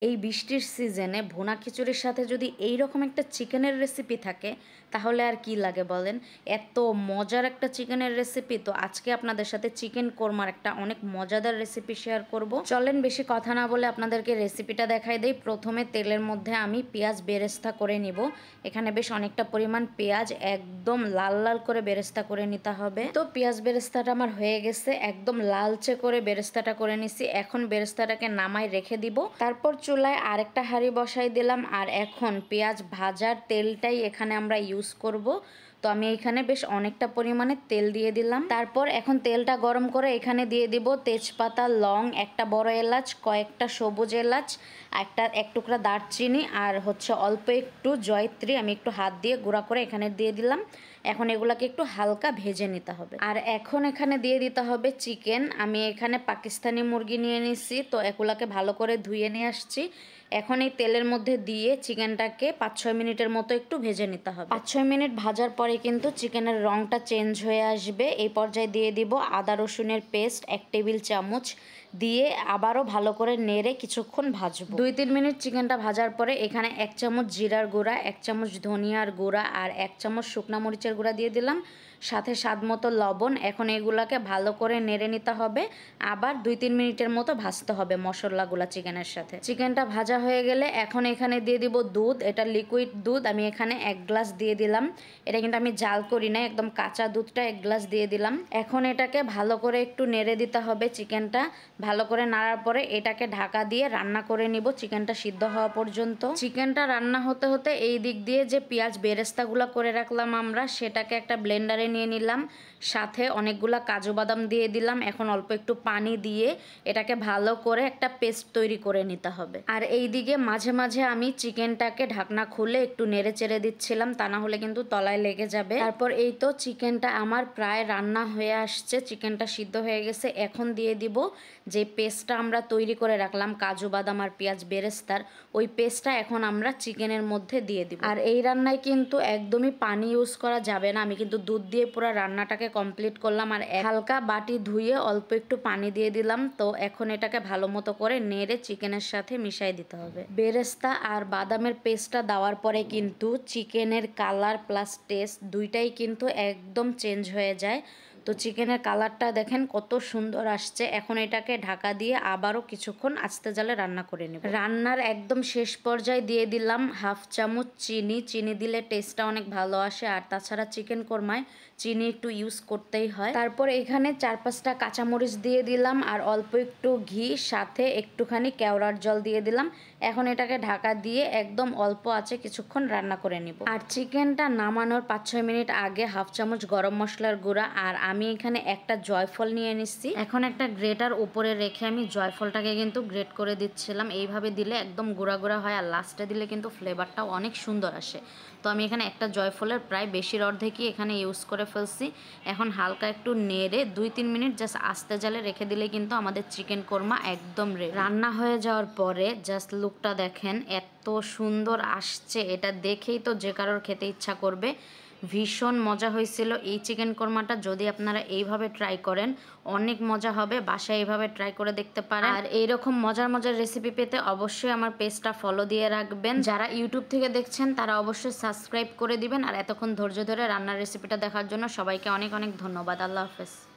এই বৃষ্টির সিজনে ভুনা খিচুড়ির সাথে যদি এই রকম একটা চিকেনের রেসিপি থাকে তাহলে আর কি লাগে বলেন। এত মজার একটা চিকেনের রেসিপি। তো আজকে আপনাদের সাথে চিকেন কোরমার একটা অনেক মজাদার রেসিপি শেয়ার করব। চলেন বেশি কথা না বলে আপনাদেরকে রেসিপিটা দেখাই দেই। প্রথমে তেলের মধ্যে আমি পেঁয়াজ বেরেস্তা করে নিব। এখানে বেশ অনেকটা পরিমাণ পেঁয়াজ একদম লাল লাল করে বেরেস্তা করে নিতে হবে। তো পেঁয়াজ বেরেস্তাটা আমার হয়ে গেছে, একদম লালচে করে বেরেস্তাটা করে নিছি। এখন বেরেস্তাটাকে নামাই রেখে দিব। তারপর চুলায় আরেকটা হাঁড়ি বসাই দিলাম। আর এখন পেঁয়াজ ভাজার তেলটাই এখানে আমরা ইউজ করব। তো আমি এখানে বেশ অনেকটা পরিমাণে তেল দিয়ে দিলাম। তারপর এখন তেলটা গরম করে এখানে দিয়ে দিব তেজপাতা, লং, একটা বড় এলাচ, কয়েকটা সবুজ এলাচ, এক টুকরা দারচিনি, আর হচ্ছে অল্প একটু জয়ত্রী আমি একটু হাত দিয়ে গুঁড়া করে এখানে দিয়ে দিলাম। এখন এগুলাকে একটু হালকা ভেজে নিতে হবে। আর এখন এখানে দিয়ে দিতে হবে চিকেন। আমি এখানে পাকিস্তানি মুরগি নিয়ে নিছি, তো এগুলাকে ভালো করে ধুয়ে নিয়ে আসছি। এখন এই তেলের মধ্যে দিয়ে চিকেনটাকে 5-6 মিনিটের মতো একটু ভেজে নিতে হবে। 5-6 মিনিট ভাজার পরে কিন্তু চিকেনের রংটা চেঞ্জ হয়ে আসবে। এই পর্যায়ে দিয়ে দিব আদা রসুনের পেস্ট 1 টেবিল চামচ, দিয়ে আবারও ভালো করে নেড়ে কিছুক্ষণ ভাজবো। 2-3 মিনিট চিকেনটা ভাজার পরে এখানে 1 চামচ জিরার গুঁড়া, 1 চামচ ধনিয়ার গুঁড়া আর 1 চামচ শুকনা মরিচের গুঁড়া দিয়ে দিলাম, সাথে স্বাদ মতো লবণ। এখন এগুলাকে ভালো করে নেড়ে নিতে হবে। আবার 2-3 মিনিটের মতো ভাজতে হবে মশলাগুলা চিকেনের সাথে। চিকেনটা ভাজা হয়ে গেলে এখন এখানে দিয়ে দিব দুধ। এটা লিকুইড দুধ, আমি এখানে 1 গ্লাস দিয়ে দিলাম। এটা কিন্তু আমি জাল করি না, একদম কাঁচা দুধটা 1 গ্লাস দিয়ে দিলাম। এখন এটাকে ভালো করে একটু নেড়ে দিতে হবে। চিকেনটা ভালো করে নাড়ার পরে এটাকে ঢাকা দিয়ে রান্না করে নিব চিকেনটা সিদ্ধ হওয়া পর্যন্ত। চিকেনটা রান্না হতে হতে এই দিক দিয়ে যে পেঁয়াজ বেরেস্তাগুলো করে রাখলাম আমরা, সেটাকে একটা ব্লেন্ডারে নিয়ে নিলাম, সাথে অনেকগুলা কাজু বাদাম দিয়ে দিলাম। এখন অল্প একটু পানি দিয়ে এটাকে ভালো করে একটা পেস্ট তৈরি করে নিতে হবে। আর এই দিকে মাঝে মাঝে আমি চিকেনটাকে ঢাকনা খুলে একটু নেড়ে চেড়ে দিচ্ছিলাম, তা না হলে কিন্তু তলায় লেগে যাবে। তারপর এই তো চিকেনটা আমার প্রায় রান্না হয়ে আসছে, চিকেনটা সিদ্ধ হয়ে গেছে। এখন দিয়ে দিব যে পেস্টটা আমরা তৈরি করে রাখলাম কাজু বাদাম আর পেঁয়াজ বেরেস্তার, ওই পেস্টটা এখন আমরা চিকেনের মধ্যে দিয়ে দিব। আর এই রান্নায় কিন্তু একদমই পানি ইউজ করা যাবে না। আমি কিন্তু দুধ দিয়ে পুরো রান্নাটাকে কমপ্লিট করলাম। আর হালকা বাটি ধুয়ে অল্প একটু পানি দিয়ে দিলাম। তো এখন এটাকে ভালো মতো করে নেড়ে চিকেনের সাথে মিশাই দিতে হবে। বেরেস্তা আর বাদামের পেস্টটা দেওয়ার পরে কিন্তু চিকেনের কালার প্লাস টেস্ট দুইটাই কিন্তু একদম চেঞ্জ হয়ে যায়। তো চিকেনের কালারটা দেখেন কত সুন্দর আসছে। এখন এটাকে ঢাকা দিয়ে আবারও কিছুক্ষণ আস্তে জালে রান্না করে নেব। রান্নার একদম শেষ পর্যায়ে দিয়ে দিলাম 1/2 চামচ চিনি। চিনি দিলে টেস্টটা অনেক ভালো আসে, আর তাছাড়া চিকেন কোরমায় চিনি একটু ইউজ করতেই হয়। তারপর এখানে 4-5টা কাঁচামরিচ দিয়ে দিলাম আর অল্প একটু ঘি, সাথে একটুখানি কেওড়ার জল দিয়ে দিলাম। এখন এটাকে ঢাকা দিয়ে একদম অল্প আছে কিছুক্ষণ রান্না করে নিব। আর চিকেনটা নামানোর 5-6 মিনিট আগে 1/2 চামচ গরম মশলার গুঁড়া আর আমি এখানে একটা জয়ফল নিয়ে নিচ্ছি। এখন একটা গ্রেটার উপরে রেখে আমি জয়ফলটাকে কিন্তু গ্রেট করে দিচ্ছিলাম। এইভাবে দিলে একদম গুঁড়া গুঁড়া হয়, আর লাস্টে দিলে কিন্তু ফ্লেভারটাও অনেক সুন্দর আসে। তো আমি এখানে একটা জয়ফলের প্রায় বেশির অর্ধেকই এখানে ইউজ করে ফেলছি। এখন হালকা একটু নেড়ে 2-3 মিনিট জাস্ট আস্তে জালে রেখে দিলে কিন্তু আমাদের চিকেন কোরমা একদম রেডি। রান্না হয়ে যাওয়ার পরে জাস্ট লুকটা দেখেন, এত সুন্দর আসছে। এটা দেখেই তো যে কারোর খেতে ইচ্ছা করবে। ভীষণ মজা হয়েছিল এই চিকেন কোরমাটা। যদি আপনারা এইভাবে ট্রাই করেন অনেক মজা হবে। বাসায় এইভাবে ট্রাই করে দেখতে পারেন। আর এইরকম মজার মজার রেসিপি পেতে অবশ্যই আমার পেজটা ফলো দিয়ে রাখবেন। যারা ইউটিউব থেকে দেখছেন তারা অবশ্যই সাবস্ক্রাইব করে দিবেন। আর এতক্ষণ ধৈর্য ধরে রান্নার রেসিপিটা দেখার জন্য সবাইকে অনেক অনেক ধন্যবাদ। আল্লাহ হাফেজ।